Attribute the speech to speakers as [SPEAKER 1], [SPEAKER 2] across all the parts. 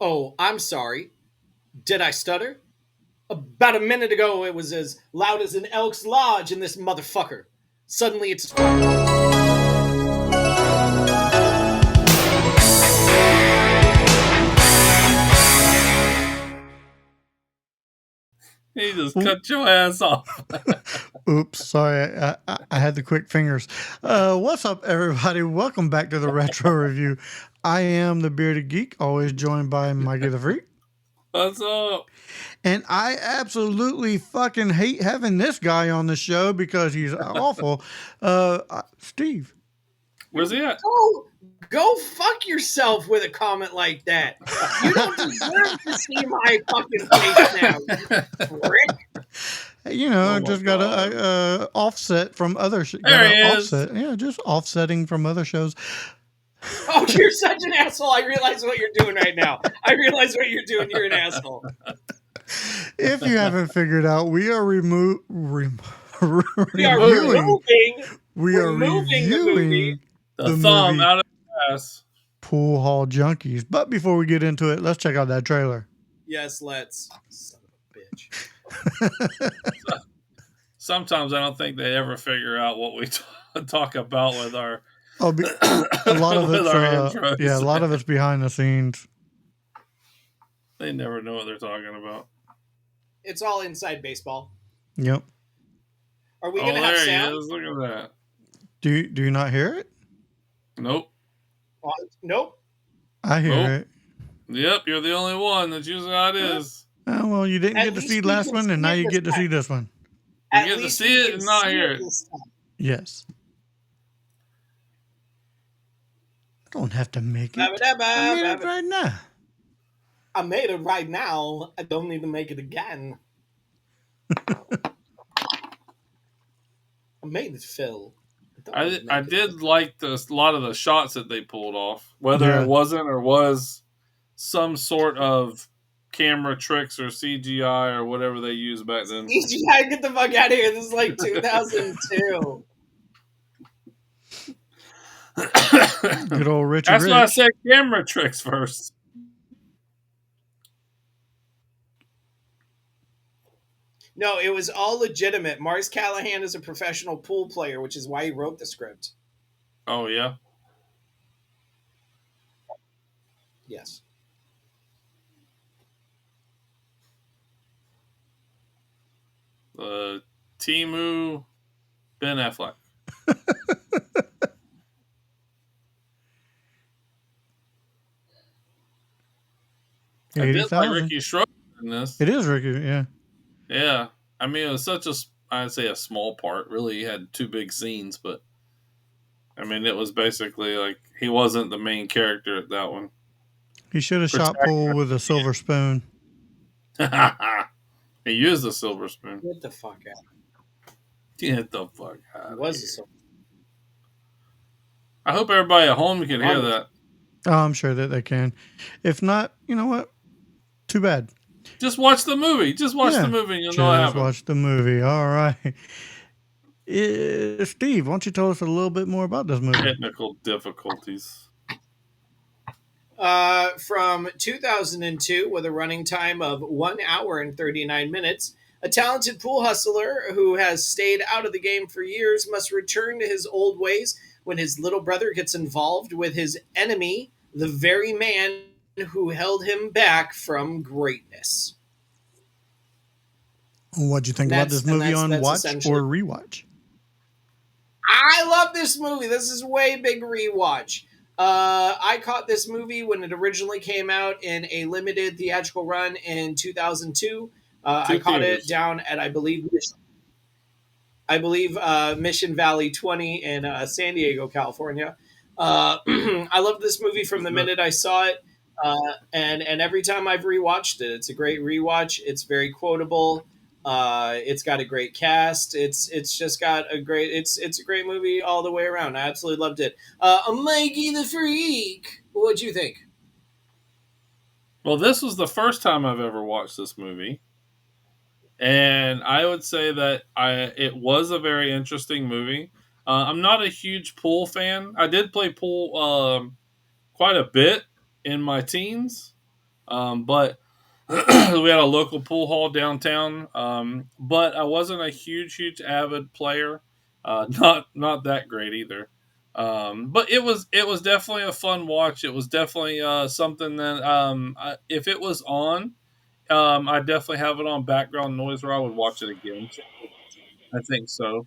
[SPEAKER 1] Oh, I'm sorry. Did I stutter? About a minute ago, it was as loud as an Elks Lodge in this motherfucker. Suddenly, it's
[SPEAKER 2] He just cut your ass off.
[SPEAKER 3] Oops, sorry, I had the quick fingers. What's up, everybody? Welcome back to the Retro Review. I am the Bearded Geek, always joined by Mikey the Freak.
[SPEAKER 2] What's up?
[SPEAKER 3] And I absolutely fucking hate having this guy on the show because he's awful. Steve.
[SPEAKER 2] Where's he at?
[SPEAKER 1] go fuck yourself with a comment like that. You don't deserve to see my fucking face now, prick.
[SPEAKER 3] You know,
[SPEAKER 2] Oh my
[SPEAKER 3] just got
[SPEAKER 2] God.
[SPEAKER 3] a offset from other
[SPEAKER 2] There he is.
[SPEAKER 3] offset. Yeah, just offsetting from other shows.
[SPEAKER 1] Oh, you're such an asshole. I realize what you're doing right now. I realize what you're doing. You're an asshole.
[SPEAKER 3] If you haven't figured out, we are reviewing
[SPEAKER 2] The thumb
[SPEAKER 3] movie
[SPEAKER 2] out of the ass.
[SPEAKER 3] Poolhall Junkies. But before we get into it, let's check out that trailer.
[SPEAKER 1] Yes, let's. Son of a bitch.
[SPEAKER 2] Sometimes I don't think they ever figure out what we talk about with our.
[SPEAKER 3] A lot of
[SPEAKER 2] with
[SPEAKER 3] it's
[SPEAKER 2] our intros.
[SPEAKER 3] yeah, a lot of it's behind the scenes.
[SPEAKER 2] They never know what they're talking about.
[SPEAKER 1] It's all inside baseball.
[SPEAKER 3] Yep.
[SPEAKER 1] Are we gonna have sound?
[SPEAKER 2] Is. Look at that.
[SPEAKER 3] Do you not hear it?
[SPEAKER 2] Nope.
[SPEAKER 1] Nope.
[SPEAKER 3] I hear it.
[SPEAKER 2] Yep, you're the only one. That's usually how it is.
[SPEAKER 3] Oh, well, you didn't get to see last one, and now you get to see this one.
[SPEAKER 2] You get to see it and not hear it.
[SPEAKER 3] Yes. I don't have to make it.
[SPEAKER 1] I
[SPEAKER 3] made it right now.
[SPEAKER 1] I made it right now. I don't need to make it again. I made it, Phil.
[SPEAKER 2] I did like a lot of the shots that they pulled off, whether it wasn't or was some sort of camera tricks or CGI or whatever they used back then.
[SPEAKER 1] CGI, get the fuck out of here. This is like 2002.
[SPEAKER 3] Good old Richard.
[SPEAKER 2] That's why I said camera tricks first.
[SPEAKER 1] No, it was all legitimate. Mars Callahan is a professional pool player, which is why he wrote the script.
[SPEAKER 2] Oh, yeah?
[SPEAKER 1] Yes.
[SPEAKER 2] Timu Ben Affleck. I did like Ricky Schroeder in this.
[SPEAKER 3] It is Ricky, yeah.
[SPEAKER 2] Yeah. I mean, it was such I'd say a small part. Really, he had two big scenes, but I mean, it was basically like he wasn't the main character at that one.
[SPEAKER 3] He should have shot pool with a silver spoon.
[SPEAKER 2] He used a silver spoon.
[SPEAKER 1] Get the fuck out.
[SPEAKER 2] Get the fuck out.
[SPEAKER 1] It was a silver.
[SPEAKER 2] I hope everybody at home can hear that.
[SPEAKER 3] Oh, I'm sure that they can. If not, you know what? Too bad.
[SPEAKER 2] Just watch the movie. Just watch the movie and you'll know what happened.
[SPEAKER 3] Just watch the movie. All right. Steve, why don't you tell us a little bit more about this movie?
[SPEAKER 2] Technical difficulties.
[SPEAKER 1] From 2002, with a running time of 1 hour and 39 minutes, a talented pool hustler who has stayed out of the game for years must return to his old ways when his little brother gets involved with his enemy, the very man who held him back from greatness.
[SPEAKER 3] What'd you think about this movie on watch or rewatch?
[SPEAKER 1] I love this movie. This is way big rewatch. I caught this movie when it originally came out in a limited theatrical run in 2002. I caught it down at, I believe Mission Valley 20 in San Diego, California. I loved this movie from the minute I saw it. And every time I've rewatched it, it's a great rewatch. It's very quotable. It's got a great cast. It's just got a great. It's a great movie all the way around. I absolutely loved it. Mikey the Freak, what'd you think?
[SPEAKER 2] Well, this was the first time I've ever watched this movie, and I would say that it was a very interesting movie. I'm not a huge pool fan. I did play pool quite a bit in my teens. But we had a local pool hall downtown. But I wasn't a huge avid player. Not that great either. But it was definitely a fun watch. It was definitely something that if it was on, I definitely have it on background noise, or I would watch it again. I think so.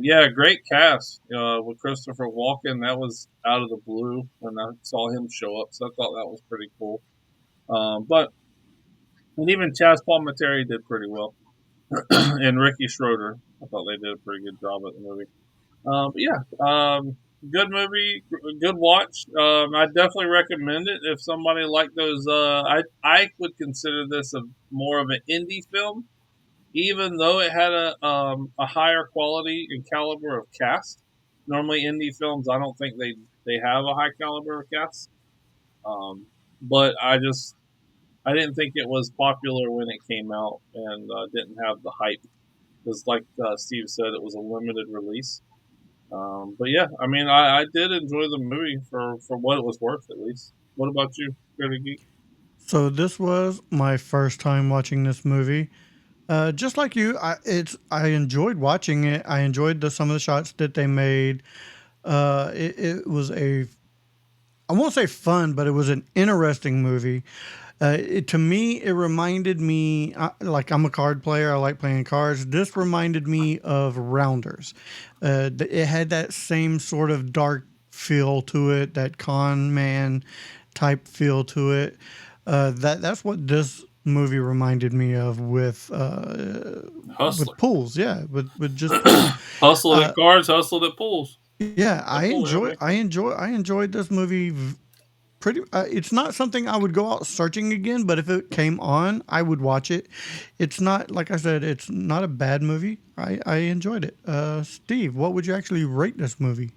[SPEAKER 2] Yeah, great cast with Christopher Walken. That was out of the blue when I saw him show up, so I thought that was pretty cool. But and even Chaz Palminteri did pretty well, and Ricky Schroeder. I thought they did a pretty good job at the movie. But yeah, good movie, good watch. I definitely recommend it if somebody like those. I would consider this a more of an indie film, even though it had a higher quality and caliber of cast. Normally, indie films, I don't think they have a high caliber of cast. But I didn't think it was popular when it came out, and didn't have the hype because, like Steve said, it was a limited release. But yeah, I mean, I did enjoy the movie for what it was worth, at least. What about you, Critic Geek?
[SPEAKER 3] So this was my first time watching this movie. Just like you, I enjoyed watching it. I enjoyed some of the shots that they made. It was I won't say fun, but it was an interesting movie. To me, it reminded me, like I'm a card player. I like playing cards. This reminded me of Rounders. It had that same sort of dark feel to it, that con man type feel to it. That's what this movie reminded me of with
[SPEAKER 2] Hustler.
[SPEAKER 3] pools. Yeah, with just pools.
[SPEAKER 2] Hustled
[SPEAKER 3] Uh,
[SPEAKER 2] at cards, hustled at pools.
[SPEAKER 3] yeah,
[SPEAKER 2] At pool anyway.
[SPEAKER 3] I enjoyed this movie pretty. It's not something I would go out searching again, but if it came on, I would watch it. It's not, like I said, it's not a bad movie. I enjoyed it. Steve, what would you actually rate this movie?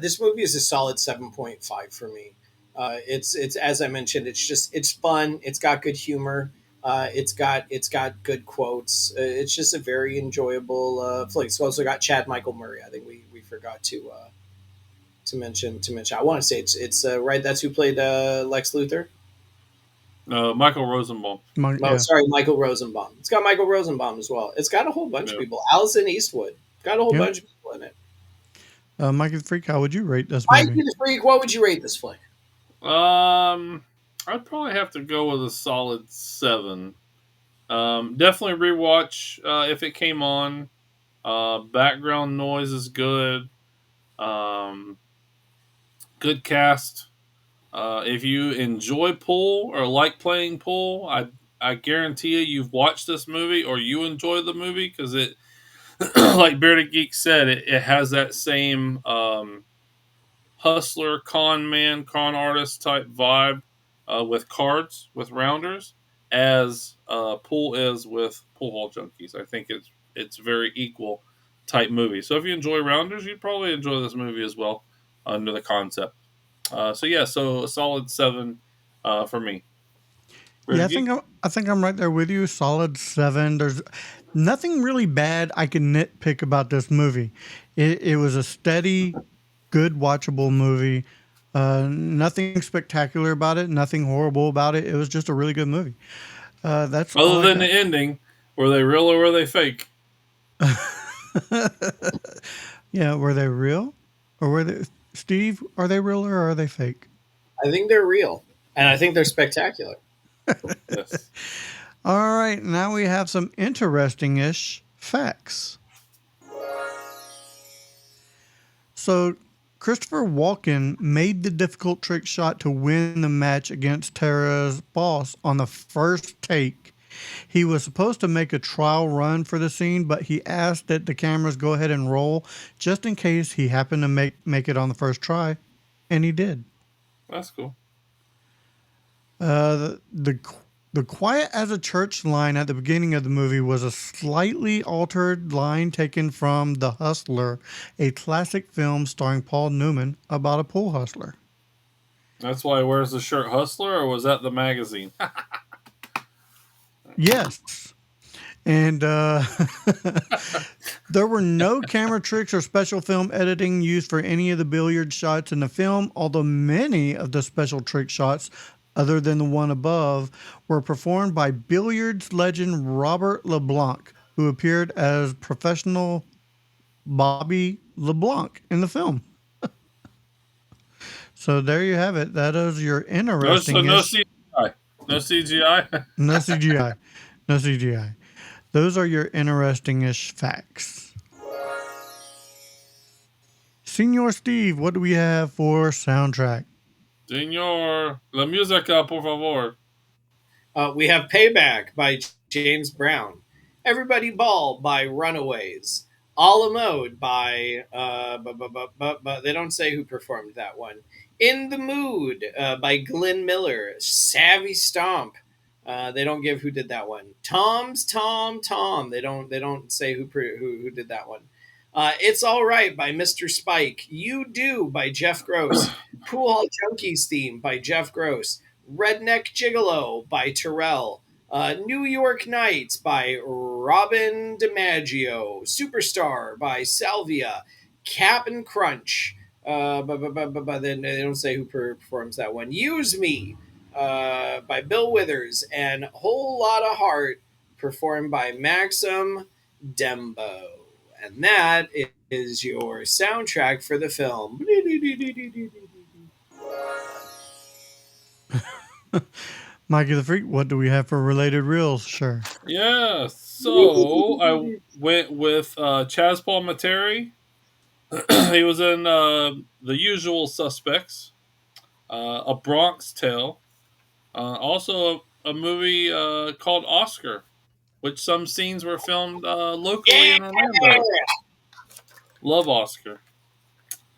[SPEAKER 1] This movie is a solid 7.5 for me. It's as I mentioned, it's fun. It's got good humor. It's got good quotes. It's just a very enjoyable flick. It's also got Chad Michael Murray. I think we forgot to mention. I want to say it's right. That's who played Lex Luthor.
[SPEAKER 2] Michael Rosenbaum.
[SPEAKER 1] Oh,
[SPEAKER 3] Yeah,
[SPEAKER 1] sorry, Michael Rosenbaum. It's got Michael Rosenbaum as well. It's got a whole bunch of
[SPEAKER 2] Yeah.
[SPEAKER 1] people. Allison Eastwood. Got a whole
[SPEAKER 3] yeah.
[SPEAKER 1] bunch of people in it.
[SPEAKER 3] Mikey the Freak, how would you rate this
[SPEAKER 1] Mikey
[SPEAKER 3] movie?
[SPEAKER 1] the Freak. What would you rate this flick?
[SPEAKER 2] I'd probably have to go with a solid 7. Definitely rewatch if it came on. Background noise is good. Um, Good cast. If you enjoy pool or like playing pool, I guarantee you've watched this movie or you enjoy the movie because it, like Bearded Geek said, it has that same hustler, con man, con artist type vibe with cards, with rounders, as pool is with pool hall junkies. I think it's very equal type movie. So if you enjoy rounders, you'd probably enjoy this movie as well under the concept. So yeah, so a solid 7 for me.
[SPEAKER 3] Yeah,
[SPEAKER 2] Bearded Geek?
[SPEAKER 3] I think I'm right there with you. Solid 7. There's nothing really bad I can nitpick about this movie. It was a steady, good, watchable movie. Nothing spectacular about it. Nothing horrible about it. It was just a really good movie. That's all
[SPEAKER 2] Other
[SPEAKER 3] I
[SPEAKER 2] than the
[SPEAKER 3] got.
[SPEAKER 2] ending, were they real or were they fake?
[SPEAKER 3] Yeah, were they real, or were they Steve? Are they real or are they fake?
[SPEAKER 1] I think they're real, and I think they're spectacular.
[SPEAKER 2] Yes.
[SPEAKER 3] All right, now we have some interesting-ish facts. So, Christopher Walken made the difficult trick shot to win the match against Tara's boss on the first take. He was supposed to make a trial run for the scene, but he asked that the cameras go ahead and roll just in case he happened to make it on the first try, and he did.
[SPEAKER 2] That's cool.
[SPEAKER 3] The quiet as a church line at the beginning of the movie was a slightly altered line taken from The Hustler, a classic film starring Paul Newman about a pool hustler.
[SPEAKER 2] That's why he wears the shirt Hustler, or was that the magazine?
[SPEAKER 3] Yes. And there were no camera tricks or special film editing used for any of the billiard shots in the film, although many of the special trick shots other than the one above, were performed by billiards legend Robert LeBlanc, who appeared as professional Bobby LeBlanc in the film. So there you have it. That is your
[SPEAKER 2] No, so no
[SPEAKER 3] interesting-ish.
[SPEAKER 2] CGI. No CGI.
[SPEAKER 3] No CGI. No CGI. Those are your interesting-ish facts. Senior Steve, what do we have for soundtrack?
[SPEAKER 2] Señor, la música, por favor.
[SPEAKER 1] We have Payback by James Brown. Everybody Ball by Runaways. A la Mode by, they don't say who performed that one. In the Mood by Glenn Miller. Savvy Stomp. They don't give who did that one. Tom's Tom Tom. They don't say who did that one. It's All Right by Mr. Spike. You Do by Jeff Gross. Poolhall Junkies Theme by Jeff Gross. Redneck Gigolo by Terrell. New York Nights by Robin DiMaggio. Superstar by Salvia. Cap'n Crunch. But then they don't say who performs that one. Use Me by Bill Withers. And Whole Lotta Heart performed by Maxim Dembo. And that is your soundtrack for the film.
[SPEAKER 3] Mikey the Freak, what do we have for related reels? Sure.
[SPEAKER 2] Yeah, so I went with Chaz Palminteri. He was in The Usual Suspects, A Bronx Tale, also a movie called Oscar, which some scenes were filmed locally in Orlando. Love Oscar.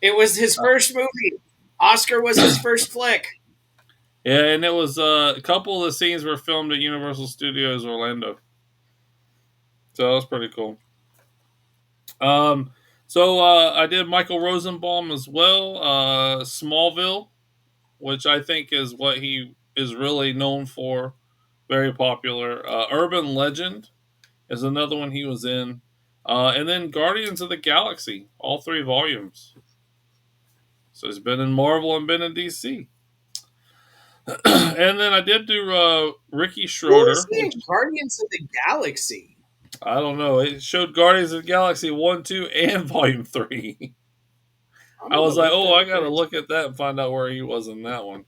[SPEAKER 1] It was his first movie. Oscar was his first flick.
[SPEAKER 2] Yeah, and it was a couple of the scenes were filmed at Universal Studios Orlando. So that was pretty cool. So I did Michael Rosenbaum as well. Smallville, which I think is what he is really known for. Very popular. Urban Legend is another one he was in. And then Guardians of the Galaxy, all 3 volumes. So he's been in Marvel and been in DC. And then I did do Ricky Schroeder.
[SPEAKER 1] Who is Guardians of the Galaxy?
[SPEAKER 2] I don't know. It showed Guardians of the Galaxy 1, 2, and Volume 3. I was like, I got to look at that and find out where he was in that one.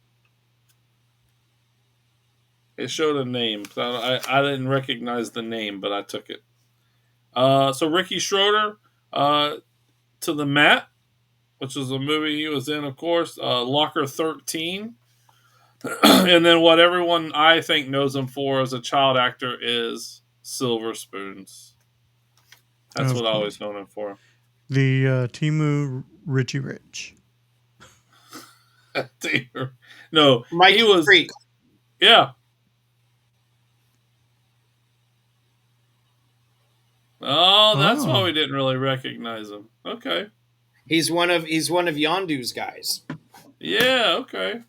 [SPEAKER 2] It showed a name. I didn't recognize the name, but I took it. So Ricky Schroeder, To the Mat, which is a movie he was in, of course. Locker 13. And then what everyone I think knows him for as a child actor is Silver Spoons. That's what I always known him for.
[SPEAKER 3] The Timu Richie Rich.
[SPEAKER 2] No,
[SPEAKER 1] Mike
[SPEAKER 2] he was.
[SPEAKER 1] Freak.
[SPEAKER 2] Yeah. Oh, that's why we didn't really recognize him. Okay.
[SPEAKER 1] He's one of Yondu's guys.
[SPEAKER 2] Yeah. Okay.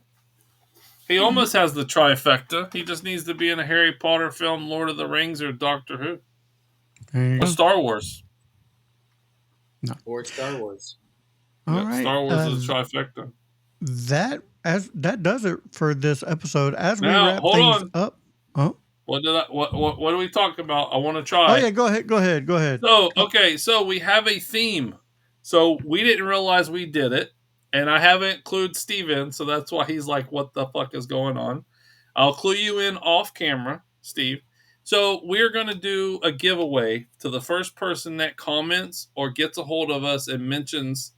[SPEAKER 2] He almost has the trifecta. He just needs to be in a Harry Potter film, Lord of the Rings, or Doctor Who, or Star Wars.
[SPEAKER 3] No.
[SPEAKER 1] Or Star Wars.
[SPEAKER 3] All right.
[SPEAKER 2] Star Wars is a trifecta.
[SPEAKER 3] That does it for this episode. As we wrap things up. Oh.
[SPEAKER 2] What do we talk about? I want to try.
[SPEAKER 3] Oh yeah, go ahead.
[SPEAKER 2] So we have a theme. So we didn't realize we did it, and I haven't included Steve in, so that's why he's like, "What the fuck is going on?" I'll clue you in off camera, Steve. So we're gonna do a giveaway to the first person that comments or gets a hold of us and mentions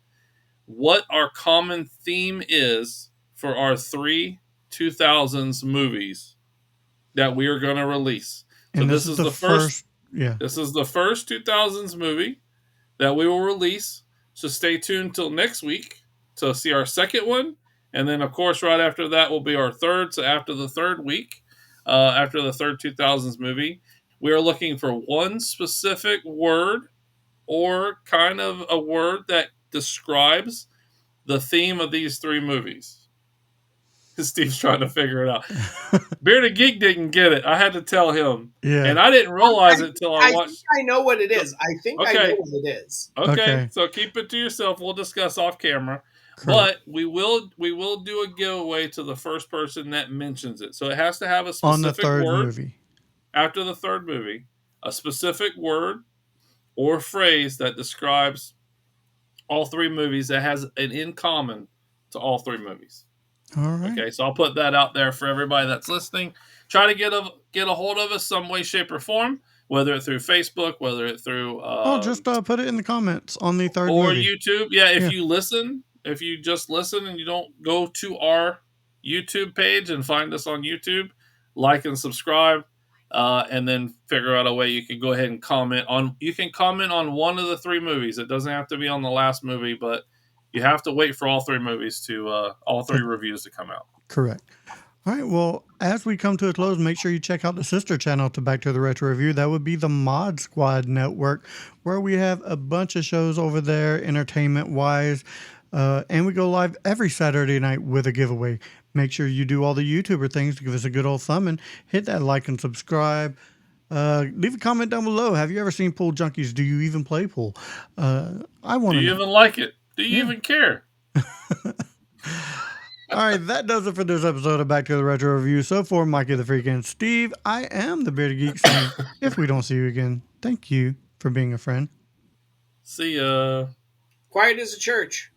[SPEAKER 2] what our common theme is for our 3 2000s movies that we are going to release. So
[SPEAKER 3] and
[SPEAKER 2] this is the first.
[SPEAKER 3] Yeah.
[SPEAKER 2] This is the first 2000s movie that we will release. So stay tuned till next week to see our second one, and then of course right after that will be our third. So after the third week, after the third 2000s movie, we are looking for one specific word or kind of a word that describes the theme of these 3 movies. Steve's trying to figure it out. Bearded Geek didn't get it. I had to tell him.
[SPEAKER 3] Yeah.
[SPEAKER 2] And I didn't realize it until I watched.
[SPEAKER 1] I know what it is. I think I know what it is.
[SPEAKER 2] Okay. So keep it to yourself. We'll discuss off camera. But we will do a giveaway to the first person that mentions it. So it has to have a
[SPEAKER 3] On the
[SPEAKER 2] specific
[SPEAKER 3] third
[SPEAKER 2] word
[SPEAKER 3] movie.
[SPEAKER 2] after the third movie, a specific word or phrase that describes all three movies that has an in common to all three movies.
[SPEAKER 3] All right.
[SPEAKER 2] Okay, so I'll put that out there for everybody that's listening. Try to get a hold of us some way, shape, or form, whether it through Facebook, whether it through
[SPEAKER 3] just put it in the comments on the third
[SPEAKER 2] or
[SPEAKER 3] movie.
[SPEAKER 2] YouTube. Yeah, if you just listen and you don't go to our YouTube page and find us on YouTube, like and subscribe, and then figure out a way you can go ahead and comment on. You can comment on one of the three movies. It doesn't have to be on the last movie, but you have to wait for all three movies to all three reviews to come out.
[SPEAKER 3] Correct. All right, well, as we come to a close, make sure you check out the sister channel to Back to the Retro Review. That would be the Mod Squad Network, where we have a bunch of shows over there, entertainment-wise, and we go live every Saturday night with a giveaway. Make sure you do all the YouTuber things to give us a good old thumb and hit that like and subscribe. Leave a comment down below. Have you ever seen Pool Junkies? Do you even play pool? I want to know.
[SPEAKER 2] Do you even like it? Do you even care?
[SPEAKER 3] All right, that does it for this episode of Back to the Retro Review. So for Mikey the Freak and Steve, I am the Bearded Geek saying, if we don't see you again, thank you for being a friend.
[SPEAKER 2] See ya.
[SPEAKER 1] Quiet as a church.